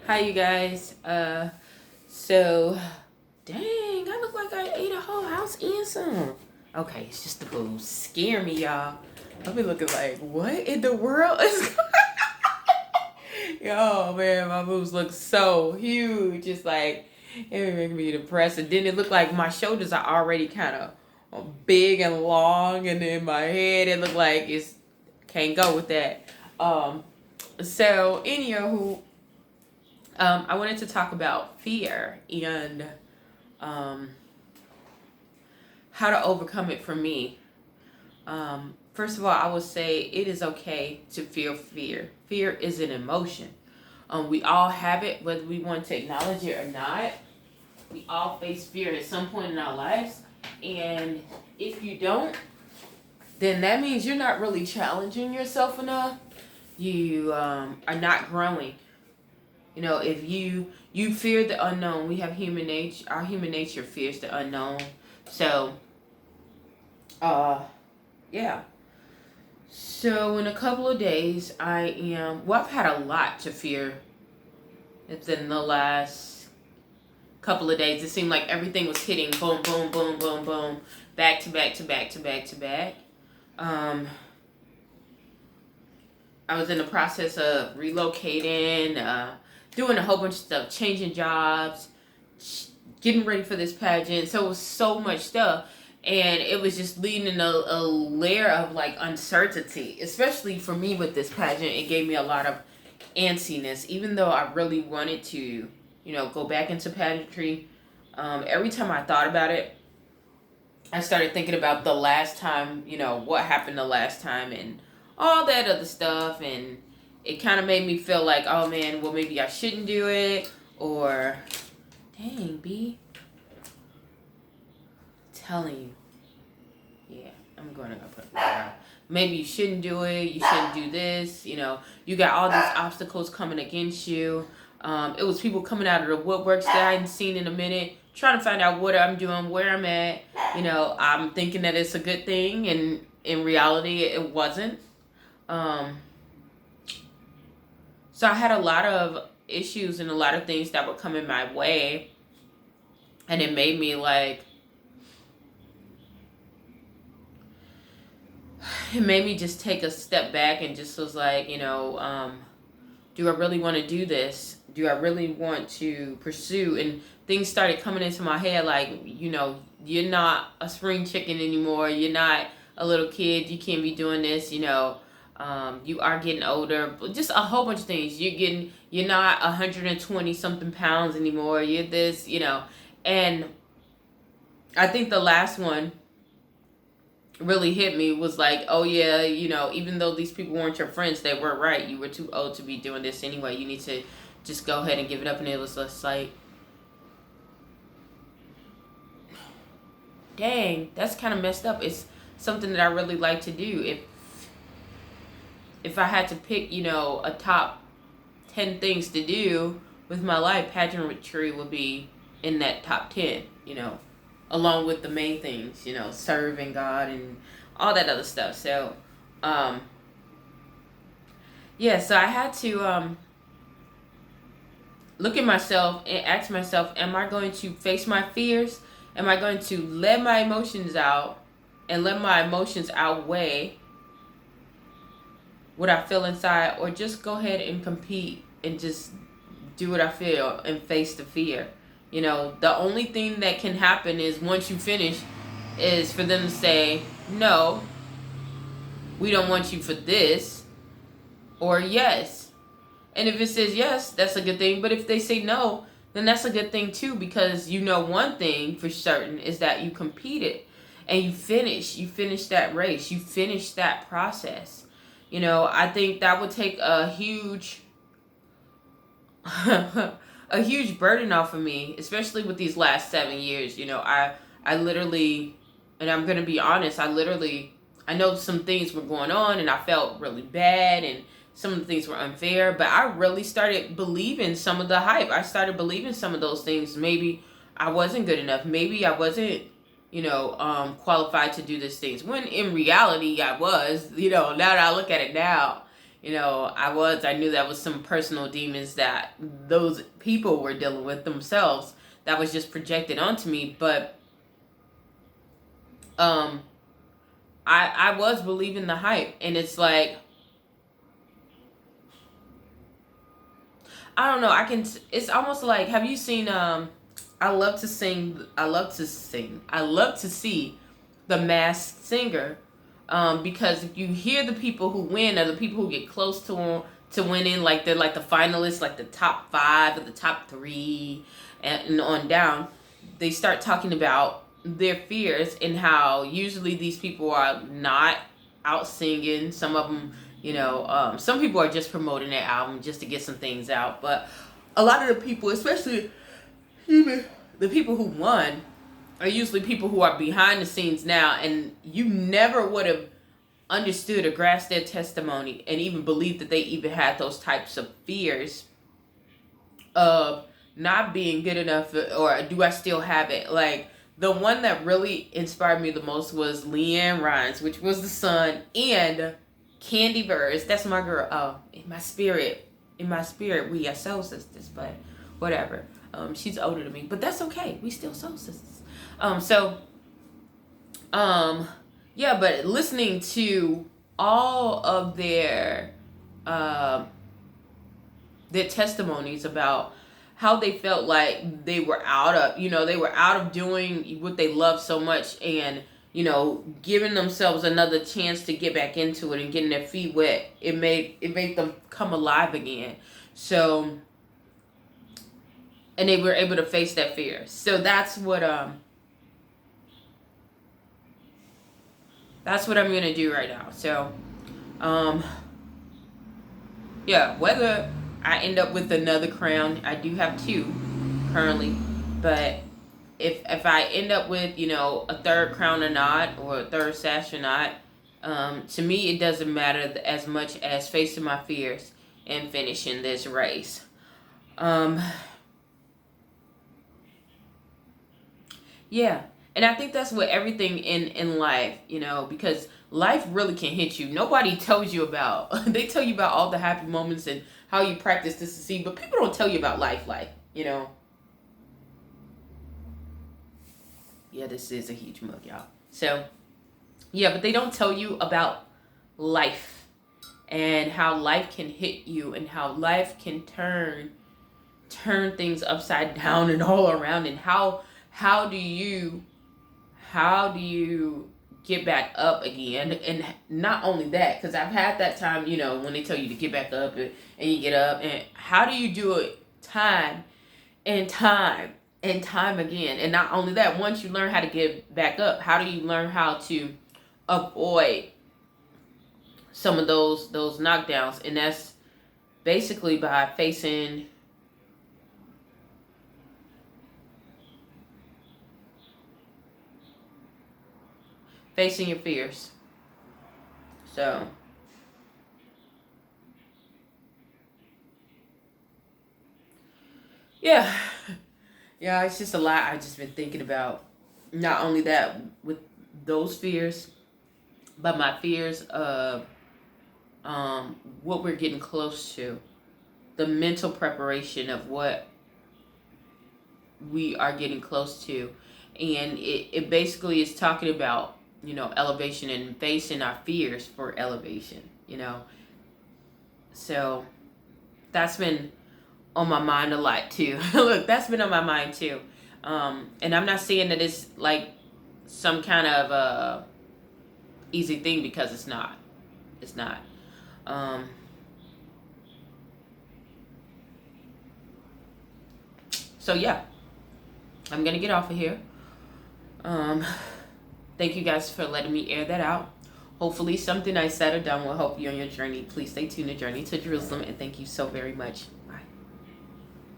Hi, you guys. So, dang, I look like I ate a whole house and some. Okay, it's just the boobs. Scare me, y'all. I'll be looking like, what in the world is Yo, man, my boobs look so huge. It's like, it make me depressed. And then it look like my shoulders are already kind of big and long. And then my head, it look like it's, can't go with that. So, anywho, I wanted to talk about fear and um, how to overcome it for me. First of all, I would say it is okay to feel fear. Fear is an emotion. We all have it, whether we want to acknowledge it or not. We all face fear at some point in our lives. And if you don't, then that means you're not really challenging yourself enough. You are not growing. You know, if you fear the unknown, we have human nature. Our human nature fears the unknown. So, yeah. So in a couple of days, I've had a lot to fear. It's in the last couple of days. It seemed like everything was hitting boom, boom, boom, boom, boom, back to back to back to back to back. I was in the process of relocating, doing a whole bunch of stuff, changing jobs, getting ready for this pageant. So it was so much stuff. And it was just leading a layer of like uncertainty, especially for me with this pageant. It gave me a lot of antsiness, even though I really wanted to, go back into pageantry. Every time I thought about it, I started thinking about the last time, what happened the last time and all that other stuff. And it kind of made me feel like, oh man, well, maybe I shouldn't do it. Or, dang, B. Telling you. Yeah, I'm going to go put it down. Maybe you shouldn't do it. You shouldn't do this. You got all these obstacles coming against you. It was people coming out of the woodworks that I hadn't seen in a minute, trying to find out what I'm doing, where I'm at. I'm thinking that it's a good thing, and in reality, it wasn't. So I had a lot of issues and a lot of things that were coming my way, and it made me like, it made me just take a step back and just was like, do I really want to do this? Do I really want to pursue? And things started coming into my head like, you're not a spring chicken anymore. You're not a little kid. You can't be doing this. You are getting older. Just a whole bunch of things. You're not 120 something pounds anymore. You're this, and I think the last one really hit me was like, oh yeah, even though these people weren't your friends, they were right. You were too old to be doing this anyway. You need to just go ahead and give it up. And it was just like, dang, that's kind of messed up. It's something that I really like to do. If I had to pick, a top 10 things to do with my life, pageantry would be in that top 10, along with the main things, serving God and all that other stuff. So, so I had to look at myself and ask myself, am I going to face my fears? Am I going to let my emotions out and let my emotions outweigh what I feel inside, or just go ahead and compete and just do what I feel and face the fear? The only thing that can happen is once you finish is for them to say, no, we don't want you for this, or yes. And if it says yes, that's a good thing. But if they say no, then that's a good thing too, because one thing for certain is that you competed and you finished that race, you finished that process. I think that would take a huge a huge burden off of me, especially with these last 7 years. I literally, and I'm going to be honest, I know some things were going on and I felt really bad and some of the things were unfair, but I really started believing some of the hype. I started believing some of those things. Maybe I wasn't good enough. Maybe I wasn't, qualified to do these things. When in reality I was, now that I look at it now, I knew that was some personal demons that those people were dealing with themselves that was just projected onto me. But I was believing the hype, and it's like, I don't know, it's almost like, have you seen, I love to see The Masked Singer, because if you hear the people who win, or the people who get close to winning, like they're like the finalists, like the top 5 or the top 3 and on down, they start talking about their fears, and how usually these people are not out singing. Some of them, some people are just promoting their album just to get some things out. But a lot of the people, especially the people who won, are usually people who are behind the scenes now, and you never would have understood or grasped their testimony and even believed that they even had those types of fears of not being good enough, or do I still have it? Like, the one that really inspired me the most was LeAnn Rimes, which was the son, and Kandi Burruss. That's my girl. Oh, in my spirit, we are soul sisters, but whatever. She's older than me, but that's okay. We still soul sisters. Yeah, but listening to all of their testimonies about how they felt like they were out of doing what they love so much, and giving themselves another chance to get back into it and getting their feet wet, it made them come alive again. So, and they were able to face that fear. So that's what I'm gonna do right now. So, yeah, whether I end up with another crown, I do have 2 currently, but if I end up with a third crown or not, or a third sash or not, to me it doesn't matter as much as facing my fears and finishing this race. Yeah, and I think that's what everything in life, because life really can hit you. Nobody tells you about, they tell you about all the happy moments and how you practice this to see, but people don't tell you about life. Yeah, this is a huge mug, y'all. So, yeah, but they don't tell you about life, and how life can hit you, and how life can turn things upside down and all around, and how do you get back up again. And not only that, because I've had that time, when they tell you to get back up, and you get up, and how do you do it time and time and time again? And not only that, once you learn how to get back up, how do you learn how to avoid some of those knockdowns? And that's basically by facing your fears. So, yeah, it's just a lot I've just been thinking about. Not only that, with those fears, but my fears of what we're getting close to, the mental preparation of what we are getting close to. And it basically is talking about, elevation, and facing our fears for elevation, So that's been on my mind a lot too. Look, that's been on my mind too. And I'm not saying that it's like some kind of easy thing, because it's not. It's not. So yeah, I'm gonna get off of here. Thank you guys for letting me air that out. Hopefully something I said or done will help you on your journey. Please stay tuned to Journey to Jerusalem, and thank you so very much.